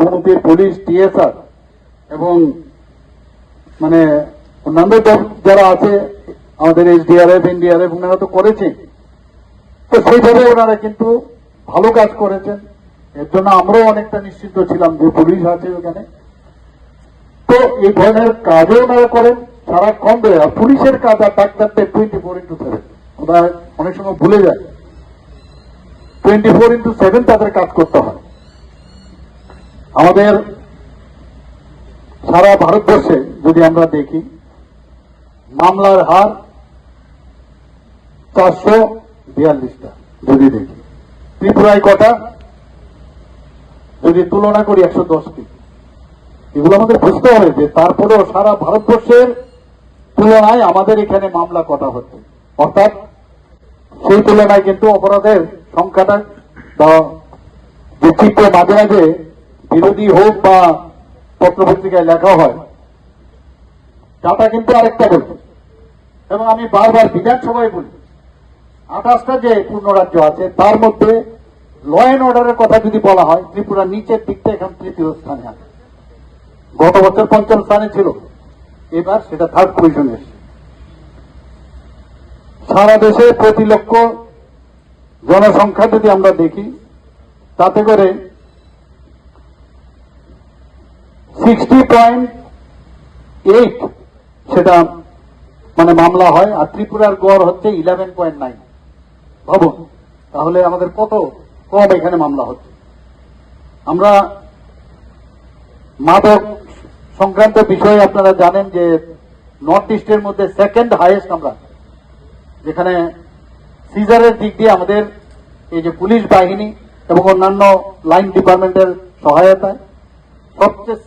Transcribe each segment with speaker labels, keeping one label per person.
Speaker 1: ইউনিটির police, TSR এবং মানে অন্যান্য যারা আছে আমাদের এসডিআরএফ, এনডিআরএফ, ওনারা তো করেছেন। তো সেইভাবে ওনারা কিন্তু ভালো কাজ করেছেন। এর জন্য আমরাও অনেকটা নিশ্চিন্ত ছিলাম যে পুলিশ আছে ওখানে। তো এই ধরনের কাজও ওনারা করেন সারাক্ষণ ধরে। আর পুলিশের কাজ আর ডাক্তারদের 24/7, ওরা অনেক সময় ভুলে যায়। 24/7 তাদের কাজ করতে হয়। আমাদের সারা ভারতবর্ষে যদি আমরা দেখি, মামলার হার 442টা যদি দেখি, ত্রিপুরায় কটা যদি তুলনা করি 110টি। এগুলো আমাদের বুঝতে হবে যে তারপরেও সারা ভারতবর্ষের তুলনায় আমাদের এখানে মামলা কটা হচ্ছে, অর্থাৎ সেই তুলনায় কিন্তু অপরাধের সংখ্যাটা বা যে চিত্র মাঝে মাঝে বিরোধী হোক বা পত্রপত্রিকায় লেখা হয়, তাটা কিন্তু আরেকটা বলছে। এবং আমি বারবার বিধানসভায় বলি, 28টা যে পূর্ণ রাজ্য আছে তার মধ্যে ল অ্যান্ড অর্ডারের কথা যদি বলা হয়, ত্রিপুরা নিচের দিকটা এখন 3য় স্থানে আছে। গত বছর 5ম স্থানে ছিল, এবার সেটা 3rd পজিশনে এসেছে। সারা দেশে প্রতি লক্ষ জনসংখ্যা যদি আমরা দেখি, তাতে করে 60.8 সেটা মানে মামলা হয়, আর ত্রিপুরার গড় হচ্ছে 11.9। ভাবুন তাহলে আমাদের কত কম এখানে মামলা হচ্ছে। আমরা মাদক সংক্রান্ত বিষয়ে আপনারা জানেন যে নর্থ ইস্টের মধ্যে 2nd হাইয়েস্ট আমরা, যেখানে সিজারের দিক দিয়ে আমাদের এই যে পুলিশ বাহিনী এবং অন্যান্য লাইন ডিপার্টমেন্টের সহায়তায় সবচেয়ে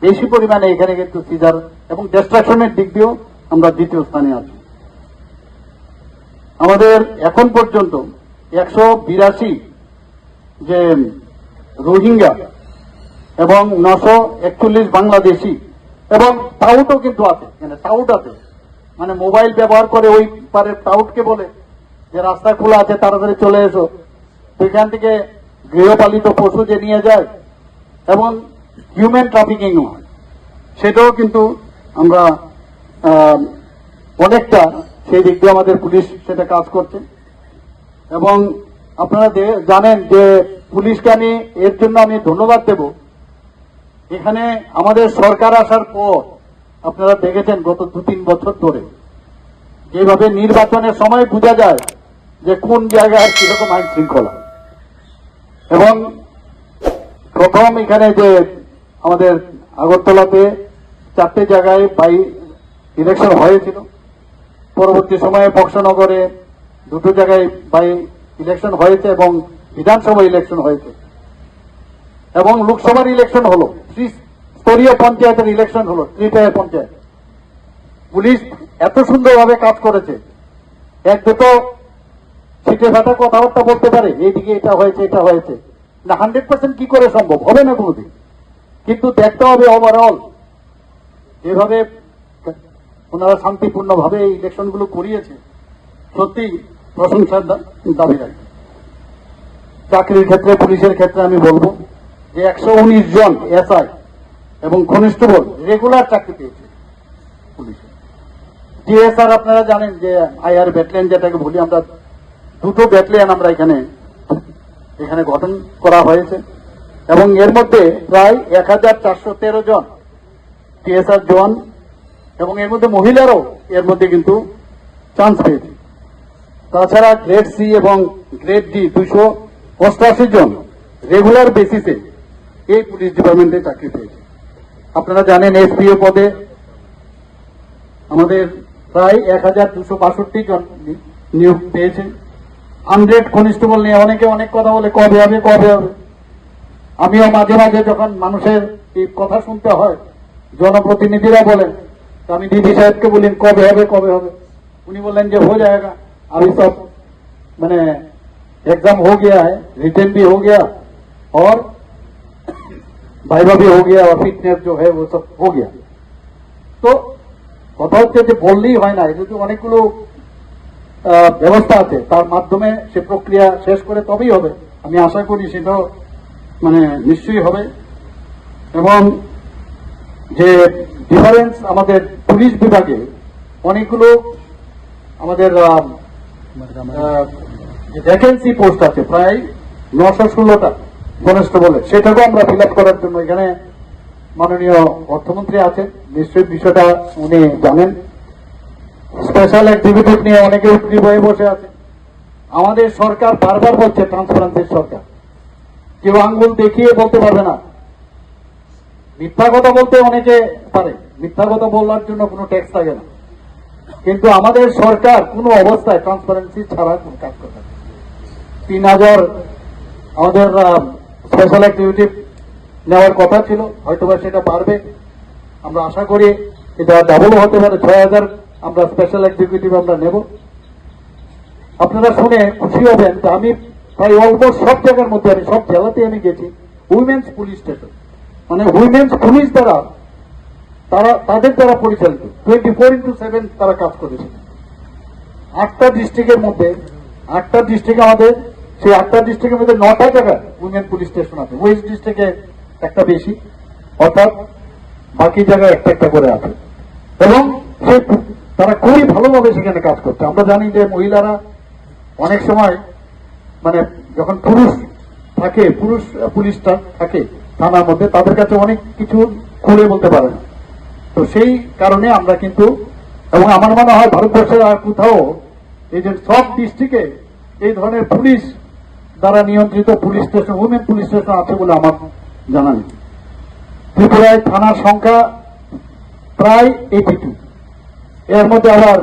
Speaker 1: বেশি পরিমাণে এখানে কিন্তু সিজার এবং ডিস্ট্রাকশনের দিক দিয়েও আমরা 2য় স্থানে আছি। আমাদের এখন পর্যন্ত 182 যে রোহিঙ্গা এবং 941 বাংলাদেশি এবং টাউটও কিন্তু আছে, মানে টাউট আছে, মানে মোবাইল ব্যবহার করে ওই পারে টাউটকে বলে যে রাস্তা খোলা আছে তাড়াতাড়ি চলে এসো, সেখান থেকে গৃহপালিত পশু যে নিয়ে যায় এবং হিউম্যান ট্রাফিকিং হয়, সেটাও কিন্তু আমরা অনেকটা সেই দিক দিয়ে আমাদের পুলিশ সেটা কাজ করছে। এবং আপনারা জানেন যে পুলিশকে আমি এর জন্য আমি ধন্যবাদ দেব। এখানে আমাদের সরকার আসার পর আপনারা দেখেছেন গত 2-3 বছর ধরে যেভাবে নির্বাচনের সময় বোঝা যায় যে কোন জায়গায় কিরকম আইন শৃঙ্খলা। এবং প্রথম এখানে যে আমাদের আগরতলাতে 4টে জায়গায় বাই ইলেকশন হয়েছিল, পরবর্তী সময়ে বক্সনগরে 2টো জায়গায় বাই ইলেকশন হয়েছে এবং বিধানসভা ইলেকশন হয়েছে এবং লোকসভার ইলেকশন হলো, 3স্তরীয় পঞ্চায়েতের ইলেকশন হলো, 3টায় পঞ্চায়েত। পুলিশ এত সুন্দরভাবে কাজ করেছে, 1-2 ছিটে ফাটা কথাবার্তা বলতে পারে, এইদিকে এটা হয়েছে এটা হয়েছে না, 100% কি করে সম্ভব হবে না কোনোদিন। কিন্তু দেখতে হবে ওভারঅল যেভাবে ওনারা শান্তিপূর্ণভাবে এই ইলেকশনগুলো করিয়েছে, সত্যি প্রশংসার দাবি রাখে। চাকরির ক্ষেত্রে, পুলিশের ক্ষেত্রে আমি বলবো যে 119 জন এসআই এবং কনস্টেবল রেগুলার চাকরি পেয়েছে পুলিশে। টিএসআর আপনারা জানেন যে আইআর ব্যাটালিয়ন যেটাকে বলি আমরা, 2টো ব্যাটালিয়ন আমরা এখানে গঠন করা হয়েছে এবং এর মধ্যে প্রায় 1413 জন টিএসআর জওয়ান এবং এর মধ্যে মহিলারাও এর মধ্যে কিন্তু চান্স পেয়েছে। তাছাড়া গ্রেড সি এবং গ্রেড ডি 288 জন রেগুলার বেসিসে এই পুলিশ ডিপার্টমেন্টে চাকরি পেয়েছে। আপনারা জানেন এসপিও পদে আমাদের প্রায় 1262 জন নিয়োগ পেয়েছে। 100 কনস্টেবল নিয়ে অনেকে অনেক কথা বলে, কবে হবে কবে হবে। আমিও মাঝে মাঝে যখন মানুষের এই কথা শুনতে হয়, জনপ্রতিনিধিরা বলেন, আমি ডিডি সাহেবকে বলেন কবে হবে কবে হবে, উনি বললেন যে हो जाएगा, अभी सब मैंने एग्जाम हो गया है, रिटर्न भी हो गया और वाइवा भी हो गया और फिटनेस जो है वो सब हो गया। तो কথা হচ্ছে যে বললেই হয় না, যদি অনেকগুলো ব্যবস্থা আছে তার মাধ্যমে সে প্রক্রিয়া শেষ করে তবেই হবে। আমি আশা করি সেটাও মানে নিশ্চয়ই হবে। এবং যে ডিফারেন্স আমাদের পুলিশ বিভাগে অনেকগুলো আমাদের ভ্যাকেন্সি পোস্ট আছে, প্রায় 916টা কনস্টেবলের, সেটাকেও আমরা ফিল আপ করার জন্য এখানে মাননীয় অর্থমন্ত্রী আছেন, নিশ্চয়ই বিষয়টা উনি জানেন। স্পেশাল অ্যাক্টিভিটি নিয়ে অনেকে উদ্গ্রীব হয়ে বসে আছে। আমাদের সরকার বারবার বলছে ট্রান্সপারেন্সির সরকার, কেউ আঙ্গুল দেখিয়ে বলতে পারবে না। মিথ্যা কথা বলতে অনেকে পারে, মিথ্যা কথা বলার জন্য কোনো ট্যাক্স থাকে না, কিন্তু আমাদের সরকার কোনো অবস্থায় ট্রান্সপারেন্সি ছাড়া কোনো কাজ করবে না। 3000 আমাদের স্পেশাল অ্যাক্টিভিটি নেওয়ার কথা ছিল, হয়তোবা সেটা পারবে, আমরা আশা করি এটা ডাবল হতে পারে, 6000 আমরা স্পেশাল এক্সিকিউটিভ আমরা নেব। আপনারা শুনে খুশি হবেন যে আমি প্রায় অলমোস্ট সব জায়গার মধ্যে, আমি সব জেলাতে আমি গেছি, উইমেন্স পুলিশ স্টেশন, মানে উইমেন্স পুলিশ দ্বারা তাদের দ্বারা পরিচালিত 24/7 তারা কাজ করেছে। 8টা ডিস্ট্রিক্টের মধ্যে, 8টা ডিস্ট্রিক্ট আমাদের, সেই 8টা ডিস্ট্রিক্টের মধ্যে 9টা জায়গায় উইমেন পুলিশ স্টেশন আছে। ওয়েস্ট ডিস্ট্রিক্টে একটা বেশি, অর্থাৎ বাকি জায়গায় একটা একটা করে আছে, এবং তারা খুবই ভালোভাবে সেখানে কাজ করছে। আমরা জানি যে মহিলারা অনেক সময় মানে যখন পুরুষ থাকে, পুরুষ পুলিশটা থাকে থানার মধ্যে, তাদের কাছে অনেক কিছু খুলে বলতে পারে না। তো সেই কারণে আমরা কিন্তু, এবং আমার মনে হয় ভারতবর্ষের আর কোথাও এই যে সব ডিস্ট্রিক্টে এই ধরনের পুলিশ দ্বারা নিয়ন্ত্রিত police station, women police station আছে বলে আমার জানা নেই। ত্রিপুরায় থানার সংখ্যা প্রায় 82, এর মধ্যে আবার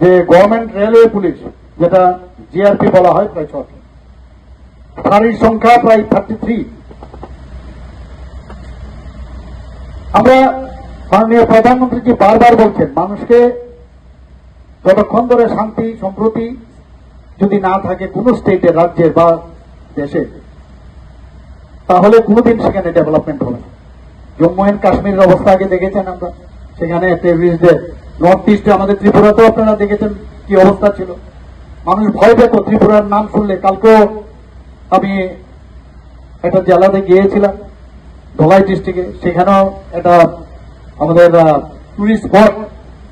Speaker 1: যে গভর্নমেন্ট রেলওয়ে পুলিশ যেটা জিআরপি বলা হয় প্রায় 6টি, ফাঁড়ির সংখ্যা প্রায় 33। আমরা মাননীয় প্রধানমন্ত্রীজি বারবার বলছেন মানুষকে যতক্ষণ ধরে শান্তি সম্প্রতি যদি না থাকে কোন স্টেটে, রাজ্যে বা দেশে, তাহলে কোনোদিন সেখানে ডেভেলপমেন্ট হবে না। জম্মু এন্ড কাশ্মীরের অবস্থা আগে দেখেছেন আমরা, সেখানে টেররিস্টদের, নর্থ ইস্টে আমাদের ত্রিপুরাতেও আপনারা দেখেছেন কি অবস্থা ছিল, মানুষ ভয় পেত ত্রিপুরার নাম শুনলে। কালকেও আমি একটা জেলাতে গিয়েছিলাম, ধলাই ডিস্ট্রিক্টে, সেখানেও একটা আমাদের টুরিস্ট স্পট,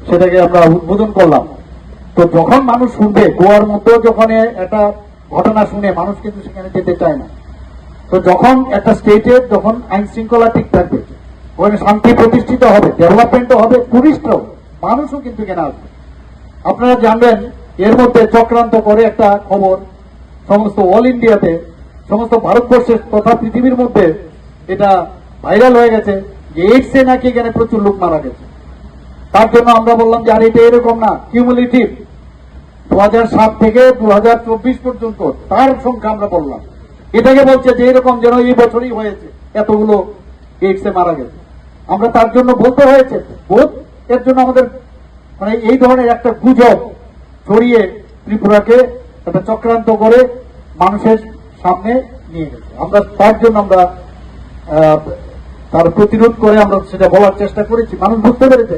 Speaker 1: সেটাকে আমরা উদ্বোধন করলাম। তো যখন মানুষ শুনবে, গোয়ার মধ্যেও যখন একটা ঘটনা শুনে মানুষ কিন্তু সেখানে যেতে চায় না। তো যখন একটা স্টেটে যখন আইন শৃঙ্খলা ঠিক থাকবে, ওখানে শান্তি প্রতিষ্ঠিত হবে, ডেভেলপমেন্টও হবে, টুরিস্টরাও, মানুষও কিন্তু কেনা আসবে। আপনারা জানবেন এর মধ্যে চক্রান্ত করে একটা খবর সমস্ত অল ইন্ডিয়াতে, সমস্ত ভারতবর্ষের তথা পৃথিবীর মধ্যে এটা ভাইরাল হয়ে গেছে যে এইডসে নাকি এখানে প্রচুর লোক মারা গেছে। তার জন্য আমরা বললাম যে আর এটা এরকম না, কিউমুলেটিভ 2007 থেকে 2024 পর্যন্ত তার সংখ্যা আমরা বললাম, এটাকে বলছে যে এরকম যেন এই বছরই হয়েছে এতগুলো এইডসে মারা গেছে। আমরা তার জন্য বলতে হয়েছে বোধ, এর জন্য আমাদের মানে এই ধরনের একটা গুজব ছড়িয়ে ত্রিপুরাকে একটা চক্রান্ত করে মানুষের সামনে নিয়ে গেছে। আমরা তার জন্য আমরা তার প্রতিরোধ করে আমরা সেটা বলার চেষ্টা করেছি, মানুষ বুঝতে পেরেছে।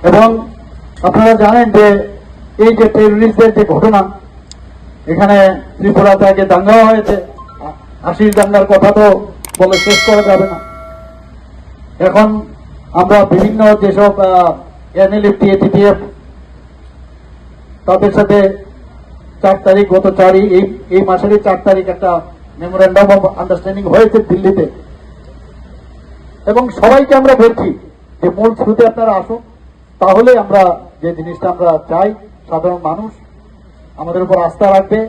Speaker 1: এবং আপনারা জানেন যে এই যে টেররিস্টদের যে ঘটনা, এখানে ত্রিপুরাতে আগে দাঙ্গা হয়েছে, 80 দাঙ্গার কথা তো বলে শেষ করা যাবে না। এখন আমরা বিভিন্ন যেসব এনএলএফ, টিএটিএফ, তাদের সাথে 4 তারিখ, গত 4 এই মাসেরই 4 তারিখ একটা মেমোরেন্ডাম অফ আন্ডারস্ট্যান্ডিং হয়েছে দিল্লিতে, এবং সবাইকে আমরা বলছি যে মূল স্রোতে আপনারা আসুন, তাহলে আমরা যে জিনিসটা আমরা চাই, সাধারণ মানুষ আমাদের উপর আস্থা রাখবে।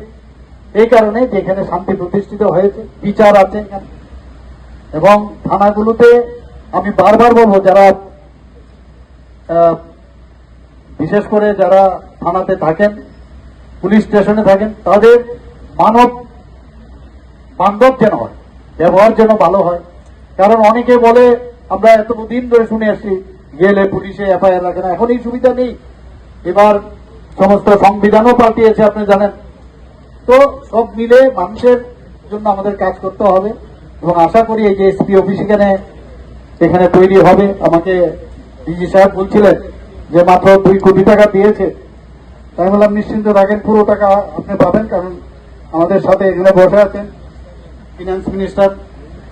Speaker 1: এই কারণে যে এখানে শান্তি প্রতিষ্ঠিত হয়েছে, বিচার আছে এখানে, এবং থানাগুলোতে আমি বারবার বলবো যারা বিশেষ করে যারা থানাতে থাকেন, পুলিশ স্টেশনে থাকেন, তাদের মানব বান্ধব যেন হয়, ব্যবহার যেন ভালো হয়। কারণ অনেকে বলে, আমরা এতদিন ধরে শুনে আসছি গেলে পুলিশে এফআইআর রাখে না, এখন এই সুবিধা নেই, এবার সমস্ত সংবিধানও পাল্টিয়েছে আপনি জানেন। তো সব মিলে মানুষের জন্য আমাদের কাজ করতে হবে, এবং আশা করি এই যে এসপি অফিস এখানে তৈরি হবে। আমাকে ডিজি সাহেব বলছিলেন যে মাত্র 2 কোটি টাকা দিয়েছে, তাই বললাম নিশ্চিন্ত রাখেন, পুরো টাকা আপনি পাবেন, কারণ আমাদের সাথে এখানে বসে আছেন ফিনান্স মিনিস্টার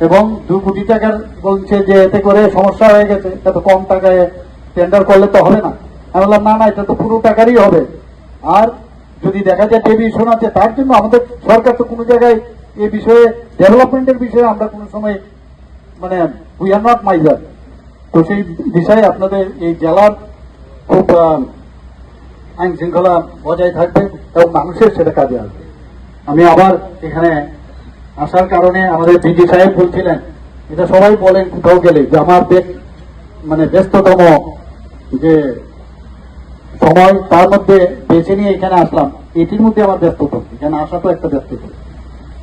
Speaker 1: এবং 2 কোটি টাকার বলছে যে এতে করে সমস্যা হয়ে গেছে, এত কম টাকায় টেন্ডার করলে তো হবে না। আমি বললাম না, এটা তো পুরো টাকারই হবে। আর যদি দেখা যায় ডেভিয়েশন আছে, তার জন্য আমাদের সরকার তো কোনো জায়গায় এই বিষয়ে ডেভেলপমেন্টের বিষয়ে আমরা কোনো সময় মানে উই আর নট মাইজার। তো সেই বিষয়ে আপনাদের এই জেলার খুব আইন শৃঙ্খলা বজায় থাকবে এবং মানুষের সেটা কাজে আসবে। আমি আবার এখানে আসার কারণে আমাদের বিজি সাহেব বলছিলেন, এটা সবাই বলেন কোথাও গেলে, যে আমার মানে ব্যস্ততম যে সময় তার মধ্যে বেছে নিয়ে এখানে আসলাম, এটির মধ্যে আমার ব্যস্ততম। এখানে আসা তো একটা ব্যস্ততম,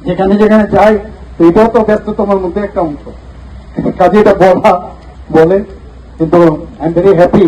Speaker 1: যেখানে যেখানে যাই তো এটাও তো ব্যস্ততমের মধ্যে একটা অংশ। কাজে এটা বলে কিন্তু আই এম ভেরি হ্যাপি।